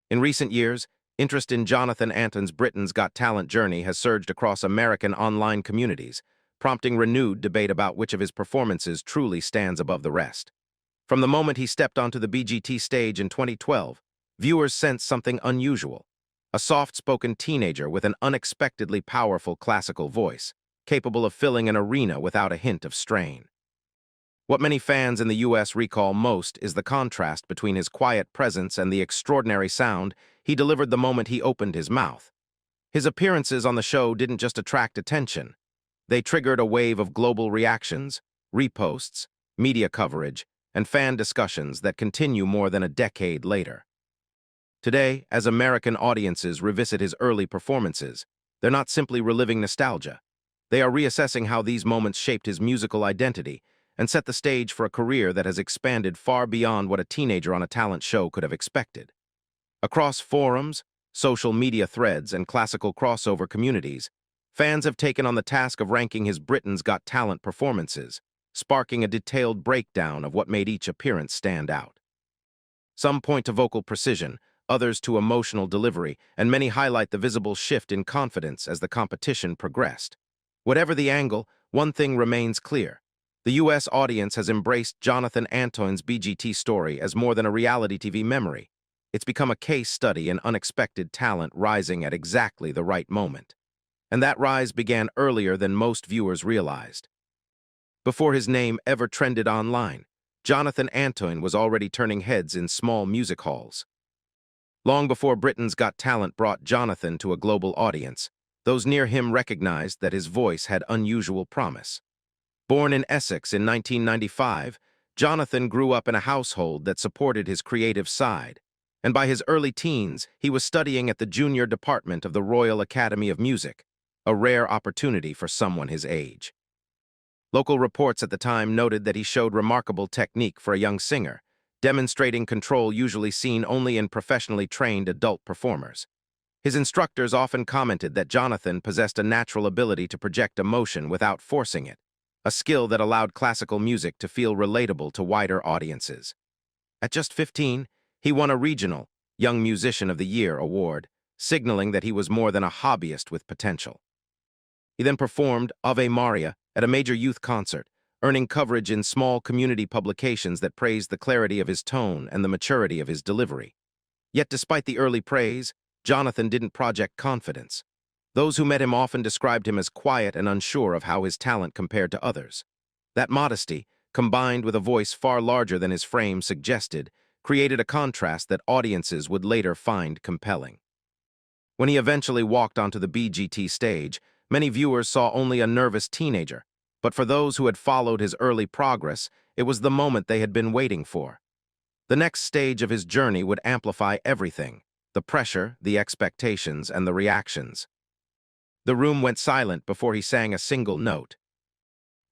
In recent years, interest in Jonathan Antoine's Britain's Got Talent journey has surged across American online communities, prompting renewed debate about which of his performances truly stands above the rest. From the moment he stepped onto the BGT stage in 2012, viewers sensed something unusual: a soft-spoken teenager with an unexpectedly powerful classical voice, capable of filling an arena without a hint of strain. What many fans in the US recall most is the contrast between his quiet presence and the extraordinary sound he delivered the moment he opened his mouth. His appearances on the show didn't just attract attention. They triggered a wave of global reactions, reposts, media coverage, and fan discussions that continue more than a decade later. Today, as American audiences revisit his early performances, they're not simply reliving nostalgia. They are reassessing how these moments shaped his musical identity and set the stage for a career that has expanded far beyond what a teenager on a talent show could have expected. Across forums, social media threads, and classical crossover communities, fans have taken on the task of ranking his Britain's Got Talent performances, sparking a detailed breakdown of what made each appearance stand out. Some point to vocal precision, others to emotional delivery, and many highlight the visible shift in confidence as the competition progressed. Whatever the angle, one thing remains clear: the US audience has embraced Jonathan Antoine's BGT story as more than a reality TV memory. It's become a case study in unexpected talent rising at exactly the right moment. And that rise began earlier than most viewers realized. Before his name ever trended online, Jonathan Antoine was already turning heads in small music halls. Long before Britain's Got Talent brought Jonathan to a global audience, those near him recognized that his voice had unusual promise. Born in Essex in 1995, Jonathan grew up in a household that supported his creative side, and by his early teens, he was studying at the junior department of the Royal Academy of Music, a rare opportunity for someone his age. Local reports at the time noted that he showed remarkable technique for a young singer, demonstrating control usually seen only in professionally trained adult performers. His instructors often commented that Jonathan possessed a natural ability to project emotion without forcing it, a skill that allowed classical music to feel relatable to wider audiences. At just 15, he won a regional Young Musician of the Year award, signaling that he was more than a hobbyist with potential. He then performed Ave Maria at a major youth concert, earning coverage in small community publications that praised the clarity of his tone and the maturity of his delivery. Yet despite the early praise, Jonathan didn't project confidence. Those who met him often described him as quiet and unsure of how his talent compared to others. That modesty, combined with a voice far larger than his frame suggested, created a contrast that audiences would later find compelling. When he eventually walked onto the BGT stage, many viewers saw only a nervous teenager, but for those who had followed his early progress, it was the moment they had been waiting for. The next stage of his journey would amplify everything: the pressure, the expectations, and the reactions. The room went silent before he sang a single note.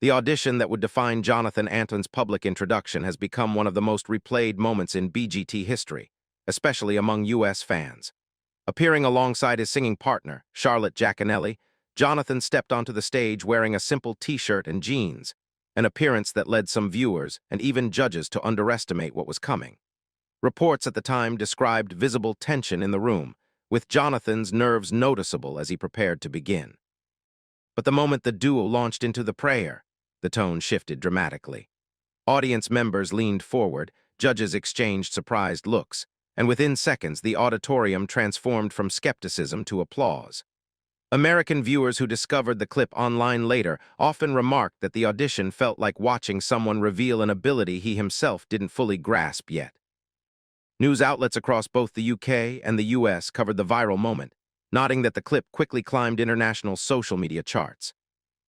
The audition that would define Jonathan Antoine's public introduction has become one of the most replayed moments in BGT history, especially among US fans. Appearing alongside his singing partner, Charlotte Giaconelli, Jonathan stepped onto the stage wearing a simple t-shirt and jeans, an appearance that led some viewers and even judges to underestimate what was coming. Reports at the time described visible tension in the room, with Jonathan's nerves noticeable as he prepared to begin. But the moment the duo launched into the prayer, the tone shifted dramatically. Audience members leaned forward, judges exchanged surprised looks, and within seconds the auditorium transformed from skepticism to applause. American viewers who discovered the clip online later often remarked that the audition felt like watching someone reveal an ability he himself didn't fully grasp yet. News outlets across both the UK and the US covered the viral moment, noting that the clip quickly climbed international social media charts.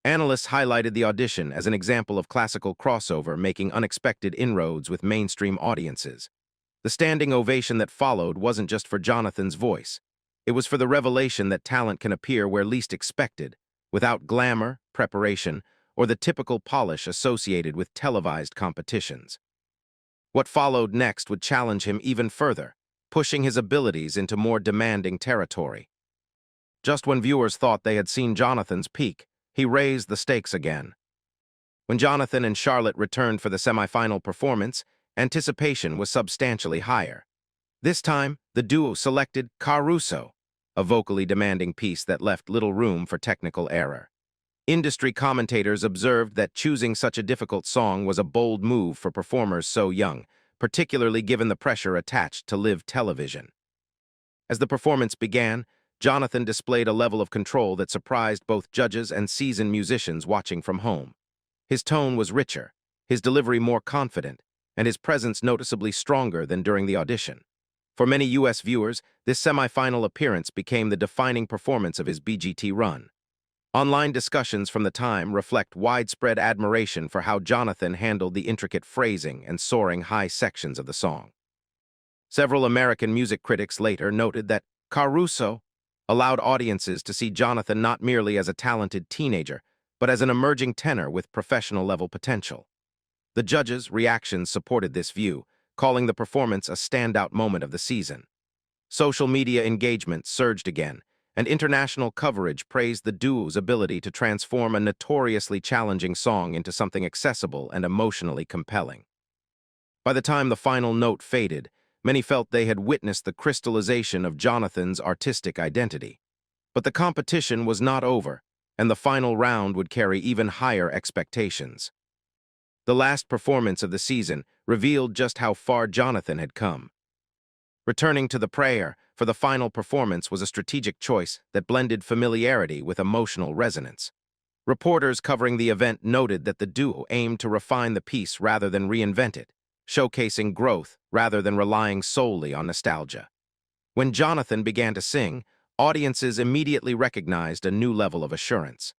Analysts highlighted the audition as an example of classical crossover making unexpected inroads with mainstream audiences. The standing ovation that followed wasn't just for Jonathan's voice. It was for the revelation that talent can appear where least expected, without glamour, preparation, or the typical polish associated with televised competitions. What followed next would challenge him even further, pushing his abilities into more demanding territory. Just when viewers thought they had seen Jonathan's peak, he raised the stakes again. When Jonathan and Charlotte returned for the semifinal performance, anticipation was substantially higher. This time, the duo selected Caruso, a vocally demanding piece that left little room for technical error. Industry commentators observed that choosing such a difficult song was a bold move for performers so young, particularly given the pressure attached to live television. As the performance began, Jonathan displayed a level of control that surprised both judges and seasoned musicians watching from home. His tone was richer, his delivery more confident, and his presence noticeably stronger than during the audition. For many U.S. viewers, this semifinal appearance became the defining performance of his BGT run. Online discussions from the time reflect widespread admiration for how Jonathan handled the intricate phrasing and soaring high sections of the song. Several American music critics later noted that Caruso allowed audiences to see Jonathan not merely as a talented teenager, but as an emerging tenor with professional-level potential. The judges' reactions supported this view, calling the performance a standout moment of the season. Social media engagement surged again, and international coverage praised the duo's ability to transform a notoriously challenging song into something accessible and emotionally compelling. By the time the final note faded, many felt they had witnessed the crystallization of Jonathan's artistic identity. But the competition was not over, and the final round would carry even higher expectations. The last performance of the season revealed just how far Jonathan had come. Returning to the prayer for the final performance was a strategic choice that blended familiarity with emotional resonance. Reporters covering the event noted that the duo aimed to refine the piece rather than reinvent it, showcasing growth rather than relying solely on nostalgia. When Jonathan began to sing, audiences immediately recognized a new level of assurance.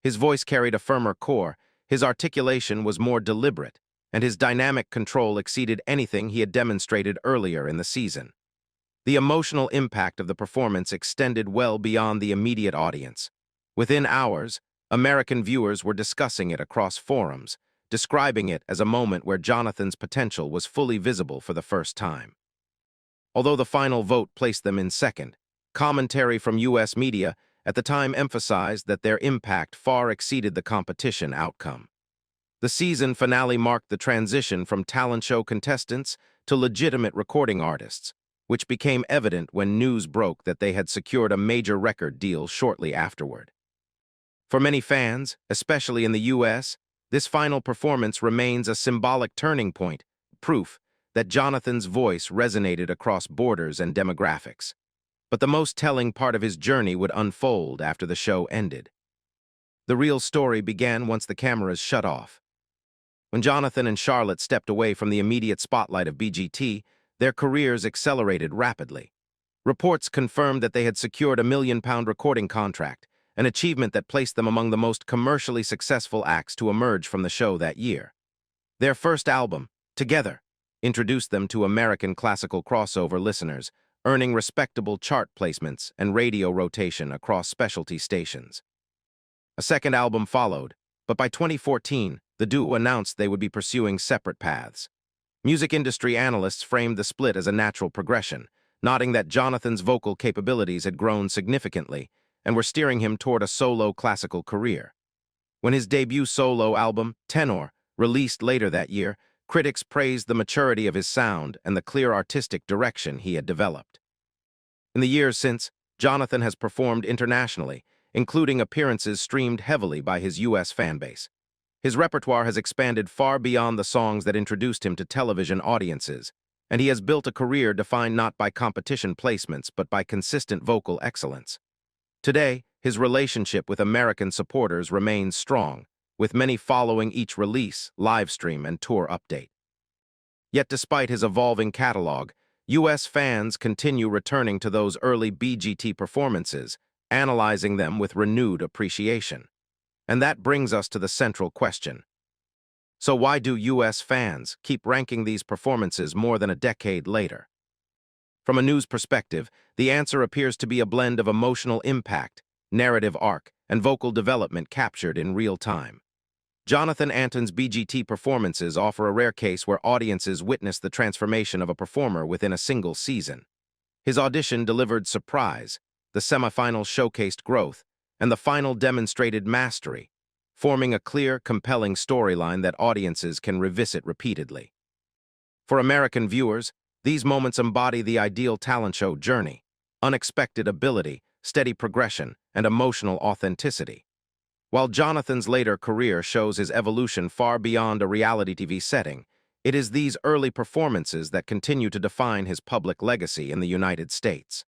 His voice carried a firmer core, his articulation was more deliberate, and his dynamic control exceeded anything he had demonstrated earlier in the season. The emotional impact of the performance extended well beyond the immediate audience. Within hours, American viewers were discussing it across forums, describing it as a moment where Jonathan's potential was fully visible for the first time. Although the final vote placed them in second, commentary from U.S. media at the time emphasized that their impact far exceeded the competition outcome. The season finale marked the transition from talent show contestants to legitimate recording artists, which became evident when news broke that they had secured a major record deal shortly afterward. For many fans, especially in the U.S., this final performance remains a symbolic turning point, proof that Jonathan's voice resonated across borders and demographics. But the most telling part of his journey would unfold after the show ended. The real story began once the cameras shut off. When Jonathan and Charlotte stepped away from the immediate spotlight of BGT, their careers accelerated rapidly. Reports confirmed that they had secured a £1 million recording contract, an achievement that placed them among the most commercially successful acts to emerge from the show that year. Their first album, Together, introduced them to American classical crossover listeners, earning respectable chart placements and radio rotation across specialty stations. A second album followed, but by 2014, the duo announced they would be pursuing separate paths. Music industry analysts framed the split as a natural progression, noting that Jonathan's vocal capabilities had grown significantly and were steering him toward a solo classical career. When his debut solo album, Tenor, released later that year, critics praised the maturity of his sound and the clear artistic direction he had developed. In the years since, Jonathan has performed internationally, including appearances streamed heavily by his U.S. fanbase. His repertoire has expanded far beyond the songs that introduced him to television audiences, and he has built a career defined not by competition placements but by consistent vocal excellence. Today, his relationship with American supporters remains strong, with many following each release, livestream, and tour update. Yet despite his evolving catalog, U.S. fans continue returning to those early BGT performances, analyzing them with renewed appreciation. And that brings us to the central question. So why do U.S. fans keep ranking these performances more than a decade later? From a news perspective, the answer appears to be a blend of emotional impact, narrative arc, and vocal development captured in real time. Jonathan Antoine's BGT performances offer a rare case where audiences witness the transformation of a performer within a single season. His audition delivered surprise, the semifinals showcased growth, and the final demonstrated mastery, forming a clear, compelling storyline that audiences can revisit repeatedly. For American viewers, These moments embody the ideal talent show journey: unexpected ability, steady progression, and emotional authenticity. While Jonathan's later career shows his evolution far beyond a reality TV setting, it is these early performances that continue to define his public legacy in the United States.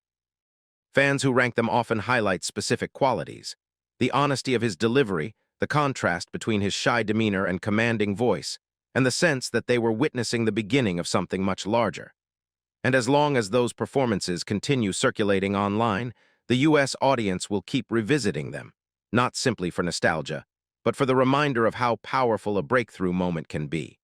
Fans who rank them often highlight specific qualities: the honesty of his delivery, the contrast between his shy demeanor and commanding voice, and the sense that they were witnessing the beginning of something much larger. And as long as those performances continue circulating online, the U.S. audience will keep revisiting them, not simply for nostalgia, but for the reminder of how powerful a breakthrough moment can be.